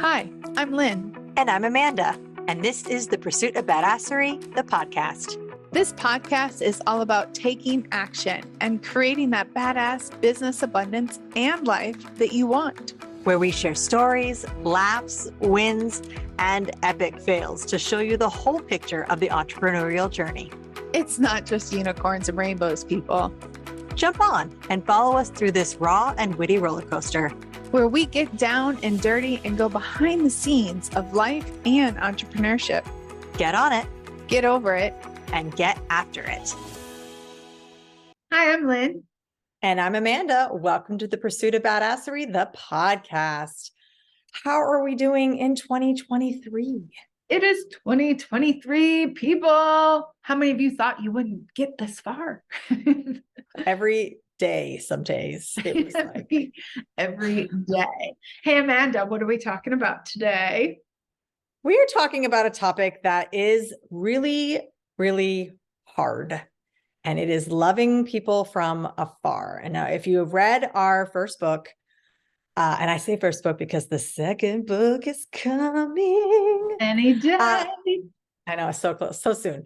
Hi, I'm Lynn. And I'm Amanda. And this is the Pursuit of Badasserie, the podcast. This podcast is all about taking action and creating that badass business abundance and life that you want. Where we share stories, laughs, wins, and epic fails to show you the whole picture of the entrepreneurial journey. It's not just unicorns and rainbows, people. Jump on and follow us through this raw and witty roller coaster, where we get down and dirty and go behind the scenes of life and entrepreneurship. Get on it, get over it, and get after it. Hi, I'm Lynn. And I'm Amanda. Welcome to the Pursuit of Badasserie, the podcast. How are we doing in 2023? It is 2023, people. How many of you thought you wouldn't get this far? Every day, some days. It was like every day. Hey, Amanda, what are we talking about today? We are talking about a topic that is really, really hard. And it is loving people from afar. And now, if you have read our first book, and I say first book because the second book is coming any day. I know, it's so close, so soon.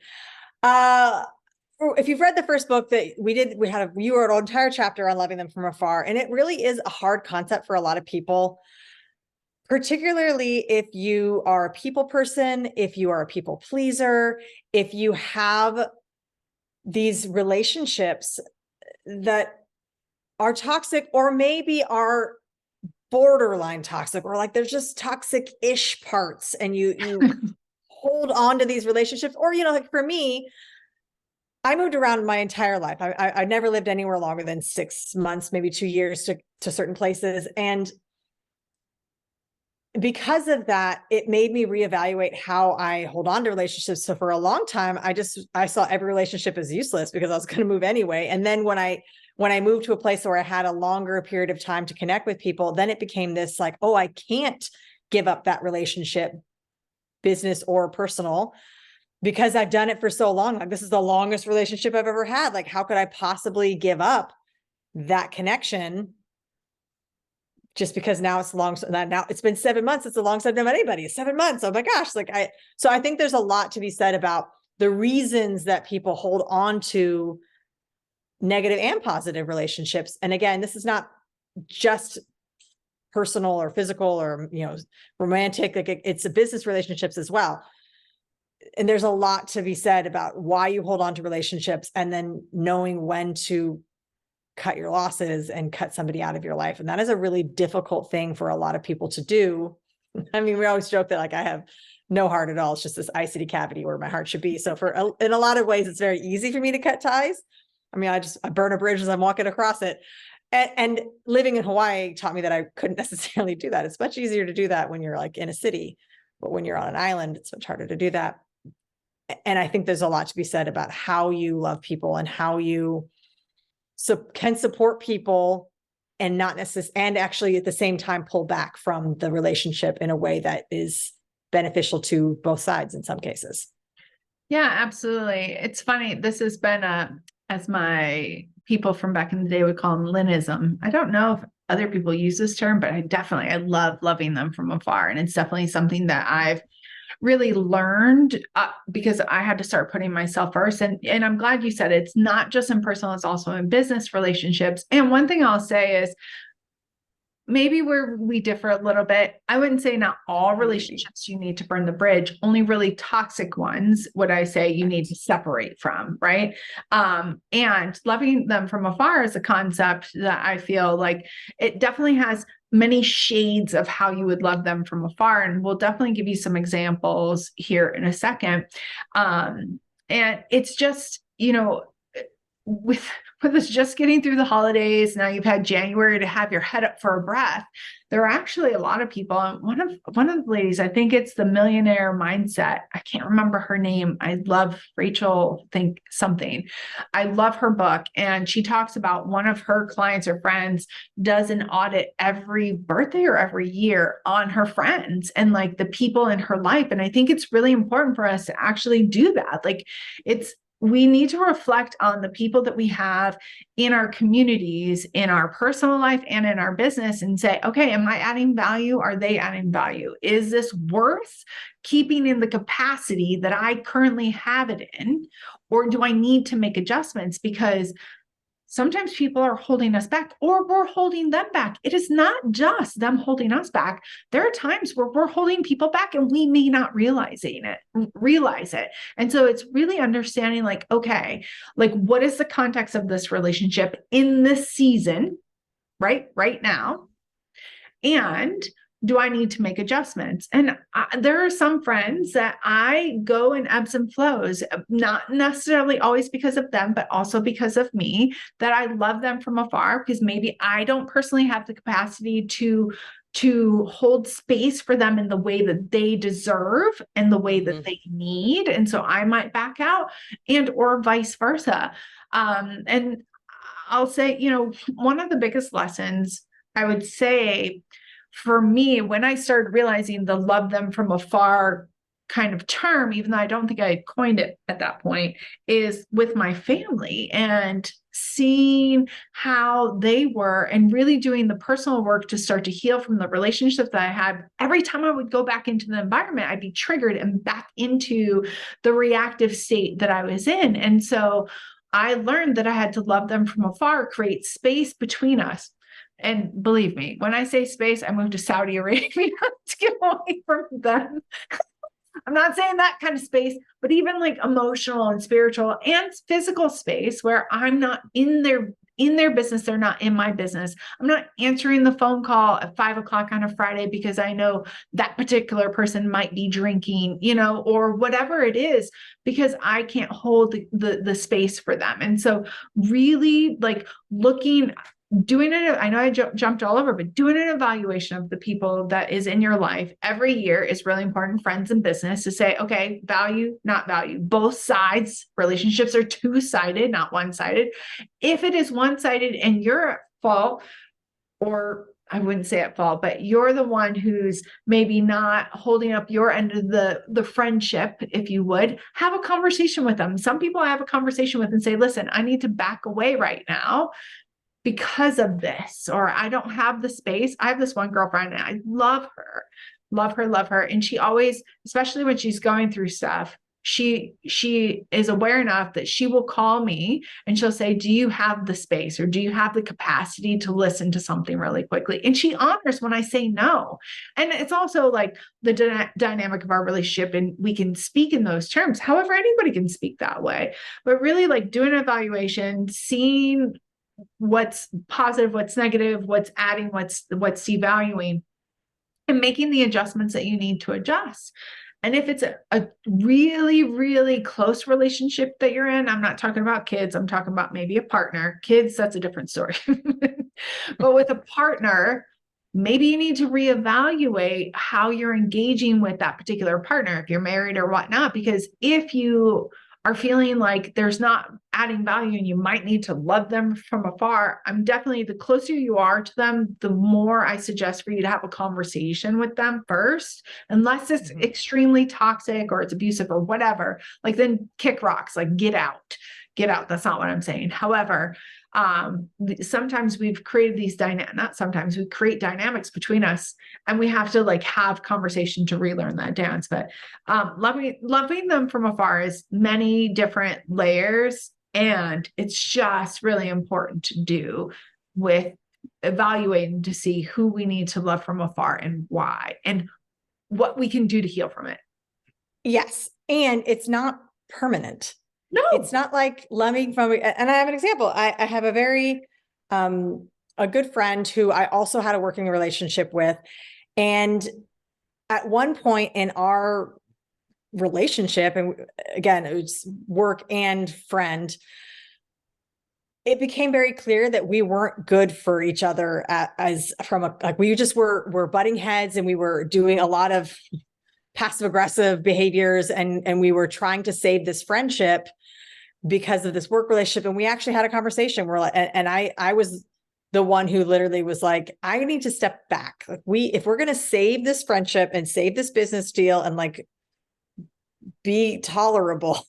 If you've read the first book that you wrote an entire chapter on loving them from afar. And it really is a hard concept for a lot of people, particularly if you are a people person, if you are a people pleaser, if you have these relationships that are toxic or maybe are borderline toxic, or like there's just toxic-ish parts and you hold on to these relationships. Or, like for me, I moved around my entire life. I never lived anywhere longer than 6 months, maybe 2 years to certain places. And because of that, it made me reevaluate how I hold on to relationships. So for a long time, I saw every relationship as useless because I was going to move anyway. And then when I moved to a place where I had a longer period of time to connect with people, then it became this like, oh, I can't give up that relationship, business or personal, because I've done it for so long. Like, this is the longest relationship I've ever had. Like, how could I possibly give up that connection just because now it's long? Now it's been 7 months. It's the longest I've known anybody. 7 months. Oh my gosh. So I think there's a lot to be said about the reasons that people hold on to negative and positive relationships. And again, this is not just personal or physical or, romantic. Like it's a business relationships as well. And there's a lot to be said about why you hold on to relationships and then knowing when to cut your losses and cut somebody out of your life. And that is a really difficult thing for a lot of people to do. I mean, we always joke that like I have no heart at all. It's just this icedy cavity where my heart should be. So in a lot of ways, it's very easy for me to cut ties. I mean, I burn a bridge as I'm walking across it. And living in Hawaii taught me that I couldn't necessarily do that. It's much easier to do that when you're like in a city, but when you're on an island, it's much harder to do that. And I think there's a lot to be said about how you love people and how you can support people and not necessarily, and actually at the same time pull back from the relationship in a way that is beneficial to both sides in some cases. Yeah, absolutely. It's funny. This has been as my people from back in the day would call them Lynnism. I don't know if other people use this term, but I love loving them from afar. And it's definitely something that I've really learned because I had to start putting myself first. And I'm glad you said it's not just in personal, it's also in business relationships. And one thing I'll say is maybe where we differ a little bit, I wouldn't say not all relationships you need to burn the bridge, only really toxic ones would I say you need to separate from, right? And loving them from afar is a concept that I feel like it definitely has many shades of how you would love them from afar. And we'll definitely give you some examples here in a second. And it's just, with us just getting through the holidays, now you've had January to have your head up for a breath. There are actually a lot of people, and one of the ladies, I think it's the Millionaire mindset. I can't remember her name. I love Rachel think something. I love her book. And she talks about one of her clients or friends does an audit every birthday or every year on her friends and like the people in her life. And I think it's really important for us to actually do that. Like we need to reflect on the people that we have in our communities, in our personal life, and in our business, and say, okay, am I adding value? Are they adding value? Is this worth keeping in the capacity that I currently have it in? Or do I need to make adjustments? Because sometimes people are holding us back, or we're holding them back. It is not just them holding us back. There are times where we're holding people back and we may not realize it. And so it's really understanding, like, okay, like, what is the context of this relationship in this season, right now? And do I need to make adjustments? And there are some friends that I go in ebbs and flows, not necessarily always because of them, but also because of me, that I love them from afar, because maybe I don't personally have the capacity to hold space for them in the way that they deserve and the way that they need. And so I might back out, and or vice versa. And I'll say, one of the biggest lessons I would say for me, when I started realizing the love them from afar kind of term, even though I don't think I coined it at that point, is with my family, and seeing how they were and really doing the personal work to start to heal from the relationships that I had. Every time I would go back into the environment, I'd be triggered and back into the reactive state that I was in. And so I learned that I had to love them from afar, create space between us. And believe me, when I say space, I moved to Saudi Arabia to get away from them. I'm not saying that kind of space, but even like emotional and spiritual and physical space where I'm not in their business. They're not in my business. I'm not answering the phone call at 5 o'clock on a Friday because I know that particular person might be drinking, or whatever it is, because I can't hold the space for them. And so really, like, doing it, I know I jumped all over, but doing an evaluation of the people that is in your life every year is really important. Friends and business, to say, okay, value, not value. Both sides. Relationships are two-sided, not one-sided. If it is one-sided and you're at fault, or I wouldn't say at fault, but you're the one who's maybe not holding up your end of the friendship, if you would, have a conversation with them. Some people I have a conversation with and say, listen, I need to back away right now because of this, or I don't have the space. I have this one girlfriend and I love her. And she always, especially when she's going through stuff, she is aware enough that she will call me and she'll say, do you have the space, or do you have the capacity to listen to something really quickly? And she honors when I say no. And it's also like the dynamic of our relationship, and we can speak in those terms. However, anybody can speak that way, but really, like, doing an evaluation, seeing what's positive, what's negative, what's adding, what's devaluing, and making the adjustments that you need to adjust. And if it's a really, really close relationship that you're in, I'm not talking about kids, I'm talking about maybe a partner. Kids, that's a different story. But with a partner, maybe you need to reevaluate how you're engaging with that particular partner, if you're married or whatnot, because if you are feeling like there's not adding value and you might need to love them from afar, I'm definitely, the closer you are to them, the more I suggest for you to have a conversation with them first, unless it's extremely toxic or it's abusive or whatever, like, then kick rocks, like, get out. That's not what I'm saying. However, sometimes we've created these not sometimes we create dynamics between us, and we have to, like, have conversation to relearn that dance. But loving them from afar is many different layers, and it's just really important to do with evaluating to see who we need to love from afar and why, and what we can do to heal from it. Yes. And it's not permanent. No, it's not like loving from, and I have an example. I have a very, a good friend who I also had a working relationship with. And at one point in our relationship, and again, it was work and friend, it became very clear that we weren't good for each other we just were butting heads, and we were doing a lot of passive aggressive behaviors, and we were trying to save this friendship because of this work relationship. And we actually had a conversation where, and I was the one who literally was like, I need to step back. Like, if we're going to save this friendship and save this business deal and, like, be tolerable,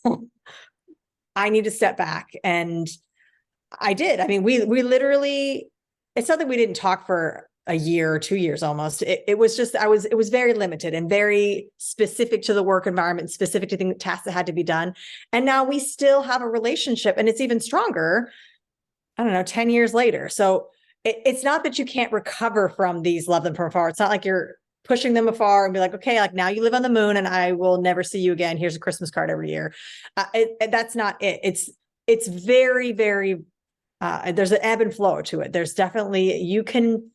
I need to step back. And I did. I mean, we literally, it's not that we didn't talk for a year or 2 years almost. It was just, it was very limited and very specific to the work environment, specific to the tasks that had to be done. And now we still have a relationship, and it's even stronger, I don't know, 10 years later. So it's not that you can't recover from these love them from afar. It's not like you're pushing them afar and be like, okay, like now you live on the moon and I will never see you again. Here's a Christmas card every year. That's not it. It's very, very, there's an ebb and flow to it. There's definitely, you can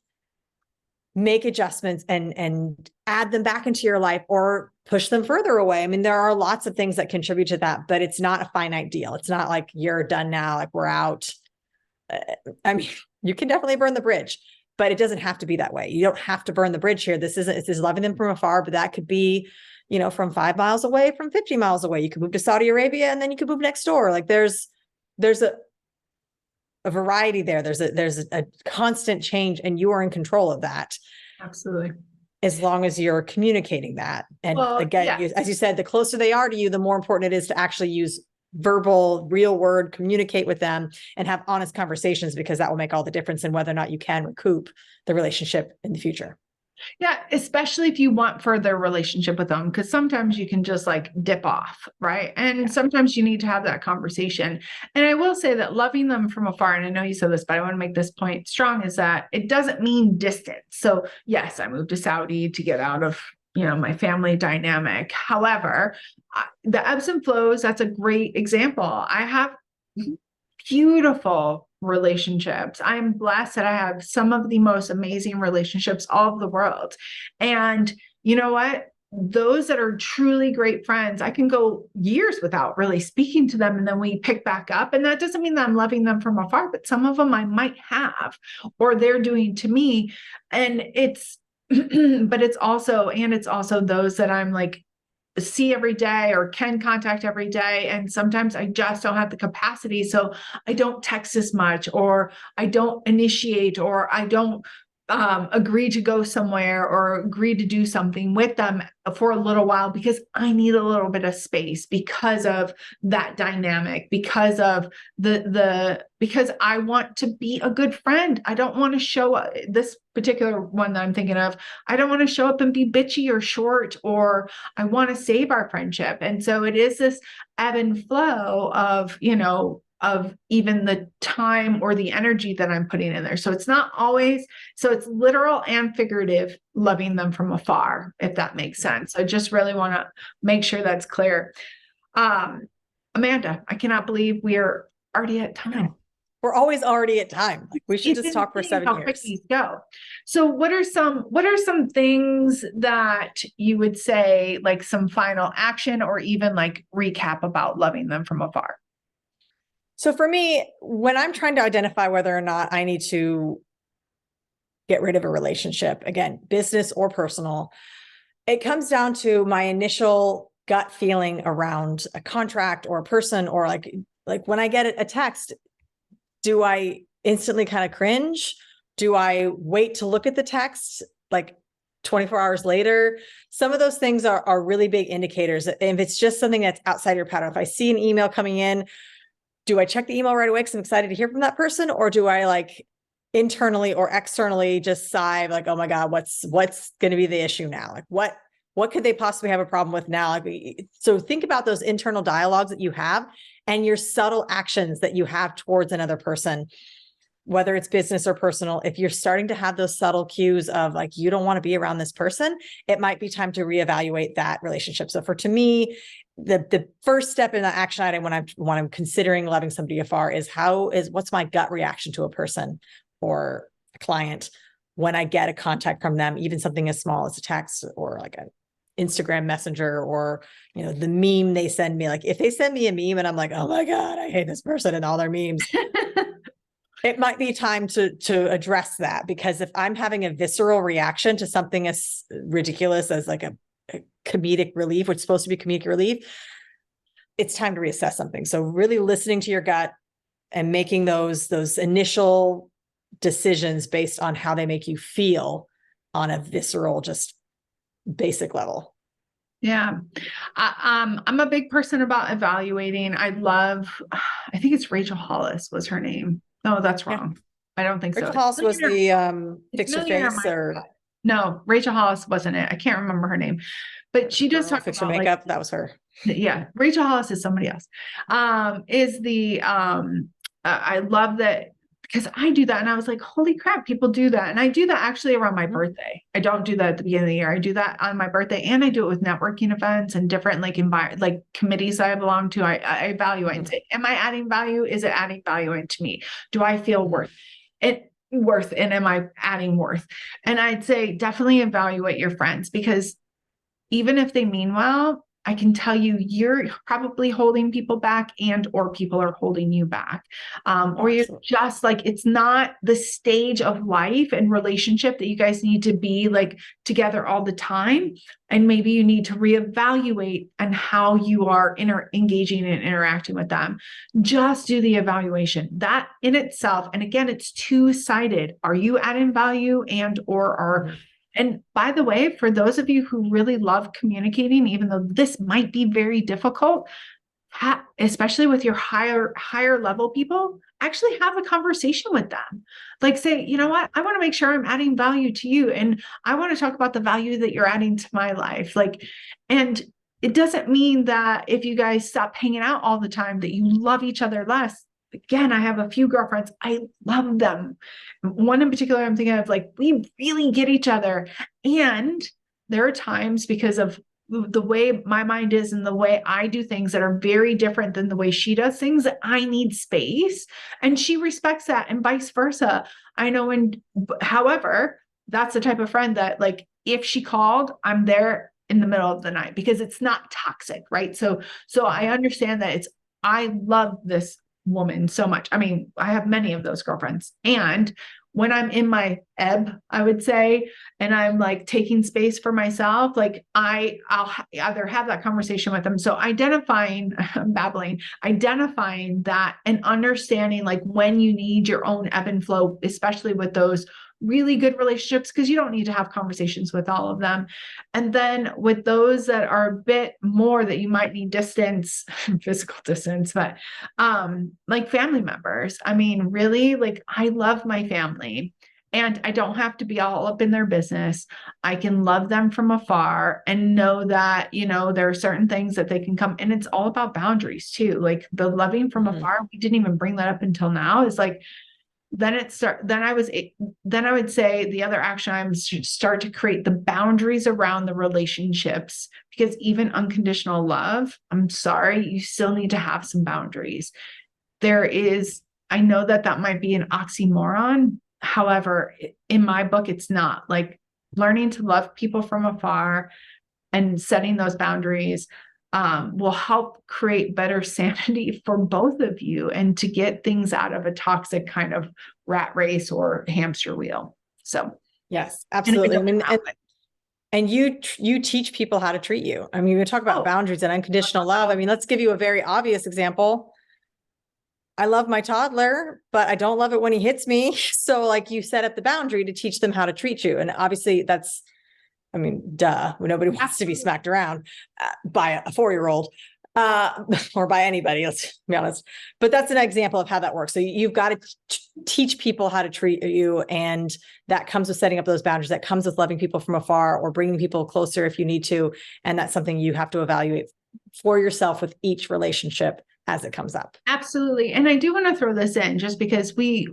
make adjustments and add them back into your life or push them further away. I mean, there are lots of things that contribute to that, but it's not a finite deal. It's not like you're done now, like we're out. I mean, you can definitely burn the bridge, but it doesn't have to be that way. You don't have to burn the bridge here. This is loving them from afar, but that could be, you know, from 5 miles away, from 50 miles away. You could move to Saudi Arabia and then you could move next door. Like there's a variety there. There's a constant change, and you are in control of that. Absolutely. As long as you're communicating that. And Well, again, yeah. as you said, the closer they are to you, the more important it is to actually use verbal, real word, communicate with them and have honest conversations, because that will make all the difference in whether or not you can recoup the relationship in the future. Yeah, especially if you want further relationship with them, because sometimes you can just like dip off, right? And sometimes you need to have that conversation. And I will say that loving them from afar, and I know you said this, but I want to make this point strong, is that it doesn't mean distance. So yes, I moved to Saudi to get out of, you know, my family dynamic. However, the ebbs and flows, that's a great example. I have beautiful relationships. I'm blessed that I have some of the most amazing relationships all over the world. And you know what? Those that are truly great friends, I can go years without really speaking to them. And then we pick back up. And that doesn't mean that I'm loving them from afar, but some of them I might have, or they're doing to me. And it's, but it's also those that I'm like, see every day or can contact every day. And sometimes I just don't have the capacity. So I don't text as much, or I don't initiate, or I don't agree to go somewhere or agree to do something with them for a little while, because I need a little bit of space because of that dynamic, because of because I want to be a good friend. I don't want to show up, this particular one that I'm thinking of, I don't want to show up and be bitchy or short, or I want to save our friendship. And so it is this ebb and flow of, you know, of even the time or the energy that I'm putting in there. So it's not always, so it's literal and figurative loving them from afar, if that makes sense. I just really want to make sure that's clear. Amanda, I cannot believe we are already at time. We're always already at time. Like we should just talk for 7 years. How quick these go. So what are some things that you would say, like some final action or even like recap about loving them from afar? So for me, when I'm trying to identify whether or not I need to get rid of a relationship, again, business or personal, it comes down to my initial gut feeling around a contract or a person, or like when I get a text, do I instantly kind of cringe? Do I wait to look at the text like 24 hours later? Some of those things are really big indicators. If it's just something that's outside your pattern, if I see an email coming in, do I check the email right away because I'm excited to hear from that person? Or do I like internally or externally just sigh like, oh my God, what's going to be the issue now? Like what could they possibly have a problem with now? Like, so think about those internal dialogues that you have and your subtle actions that you have towards another person, whether it's business or personal. If you're starting to have those subtle cues of like, you don't want to be around this person, it might be time to reevaluate that relationship. So to me, the first step in the action item when I'm considering loving somebody afar is what's my gut reaction to a person or a client when I get a contact from them, even something as small as a text or like an Instagram messenger, or, you know, the meme they send me. Like if they send me a meme and I'm like, oh my God, I hate this person and all their memes, it might be time to address that. Because if I'm having a visceral reaction to something as ridiculous as like a comedic relief, which is supposed to be comedic relief, it's time to reassess something. So really listening to your gut and making those initial decisions based on how they make you feel on a visceral, just basic level. Yeah. I'm a big person about evaluating. I think it's Rachel Hollis was her name. No, that's Yeah. wrong. I don't think so. Rachel Hollis was the It's Fix Your Millionaire Face Mindset. or No, Rachel Hollis wasn't it. I can't remember her name, but she does Girl talk Fix Your about like, Makeup. That was her. yeah, Rachel Hollis is somebody else. Is the I love that because I do that and I was like, holy crap, people do that. And I do that actually around my birthday. I don't do that at the beginning of the year. I do that on my birthday and I do it with networking events and different like committees I belong to. I evaluate and say, am I adding value? Is it adding value into me? Do I feel worth and am I adding worth? And I'd say definitely evaluate your friends because even if they mean well, I can tell you you're probably holding people back and or people are holding you back. Or you're just like, it's not the stage of life and relationship that you guys need to be like together all the time. And maybe you need to reevaluate on how you are engaging and interacting with them. Just do the evaluation. That in itself, and again, it's two-sided. Are you adding value and or are and by the way, for those of you who really love communicating, even though this might be very difficult, especially with your higher level people, actually have a conversation with them. Like say, you know what? I want to make sure I'm adding value to you. And I want to talk about the value that you're adding to my life. Like, and it doesn't mean that if you guys stop hanging out all the time, that you love each other less. Again, I have a few girlfriends. I love them. One in particular, I'm thinking of like, we really get each other. And there are times because of the way my mind is and the way I do things that are very different than the way she does things, that I need space. And she respects that and vice versa. I know. And however, that's the type of friend that like, if she called, I'm there in the middle of the night because it's not toxic. Right. So I understand that I love this woman so much. I mean, I have many of those girlfriends. And when I'm in my ebb, I would say, and I'm like taking space for myself, like I'll either have that conversation with them. So identifying, I'm babbling, identifying that and understanding like when you need your own ebb and flow, especially with those really good relationships, because you don't need to have conversations with all of them. And then with those that are a bit more that you might need distance, physical distance, but like family members. I mean, really, like I love my family and I don't have to be all up in their business. I can love them from afar and know that, you know, there are certain things that they can come and it's all about boundaries too. Like the loving from afar, we didn't even bring that up until now is like, then I would say the other action items should start to create the boundaries around the relationships because even unconditional love, I'm sorry, you still need to have some boundaries. I know that might be an oxymoron. However, in my book, it's not like learning to love people from afar and setting those boundaries will help create better sanity for both of you and to get things out of a toxic kind of rat race or hamster wheel. So, yes, absolutely. I mean, and you teach people how to treat you. I mean, we talk about boundaries and unconditional love. I mean, let's give you a very obvious example. I love my toddler, but I don't love it when he hits me. So like you set up the boundary to teach them how to treat you. And obviously that's, I mean, duh, nobody wants to be smacked around by a 4-year-old or by anybody, let's be honest. But that's an example of how that works. So you've got to teach people how to treat you. And that comes with setting up those boundaries. That comes with loving people from afar or bringing people closer if you need to. And that's something you have to evaluate for yourself with each relationship as it comes up. Absolutely. And I do want to throw this in just because we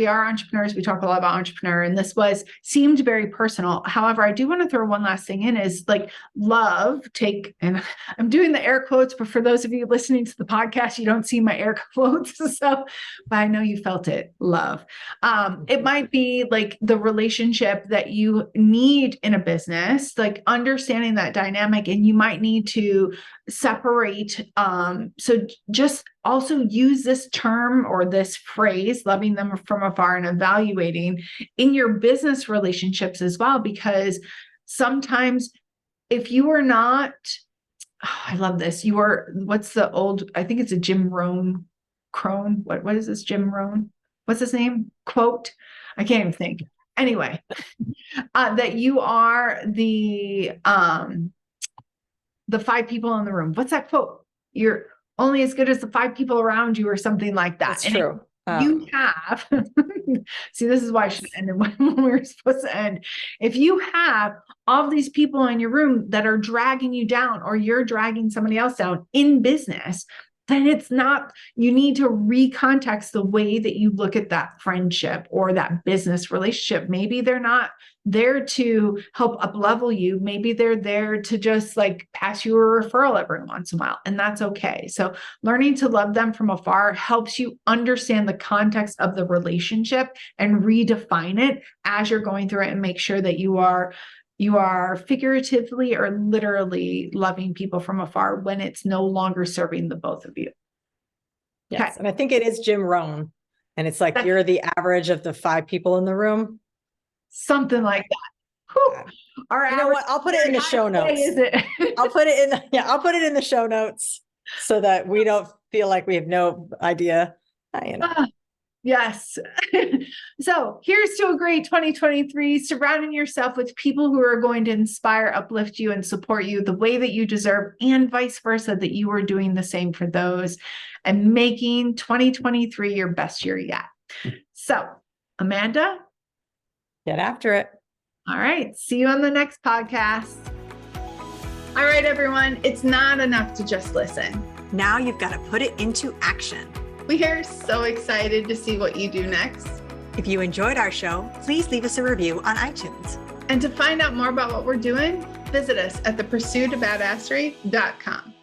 are entrepreneurs. We talk a lot about entrepreneur and this seemed very personal. However, I do want to throw one last thing in is like and I'm doing the air quotes, but for those of you listening to the podcast, you don't see my air quotes. So, but I know you felt it, love. It might be like the relationship that you need in a business, like understanding that dynamic, and you might need to separate. So just also use this term or this phrase, loving them from afar and evaluating in your business relationships as well, because sometimes if you are not, I love this, I think it's a Jim Crone. What is this Jim Rohn? What's his name? Quote. I can't even think. Anyway, that you are the 5 people in the room. What's that quote? You're only as good as the 5 people around you, or something like that. That's And true. you have, see, this is why I should end it when we were supposed to end. If you have all these people in your room that are dragging you down, or you're dragging somebody else down in business, then it's not, you need to recontext the way that you look at that friendship or that business relationship. Maybe they're not there to help up level you. Maybe they're there to just like pass you a referral every once in a while, and that's okay. So learning to love them from afar helps you understand the context of the relationship and redefine it as you're going through it, and make sure that you are figuratively or literally loving people from afar when it's no longer serving the both of you. Yes. Okay. And I think it is Jim Rohn. And it's like, you're the average of the 5 people in the room. Something like that. Whew. All right. You know what? I'll put it in the show notes. Is it? I'll put it in I'll put it in the show notes so that we don't feel like we have no idea. Yes. So here's to a great 2023, surrounding yourself with people who are going to inspire, uplift you, and support you the way that you deserve, and vice versa, that you are doing the same for those, and making 2023 your best year yet. So, Amanda, get after it. All right. See you on the next podcast. All right, everyone. It's not enough to just listen. Now you've got to put it into action. We are so excited to see what you do next. If you enjoyed our show, please leave us a review on iTunes. And to find out more about what we're doing, visit us at thepursuitofbadasserie.com.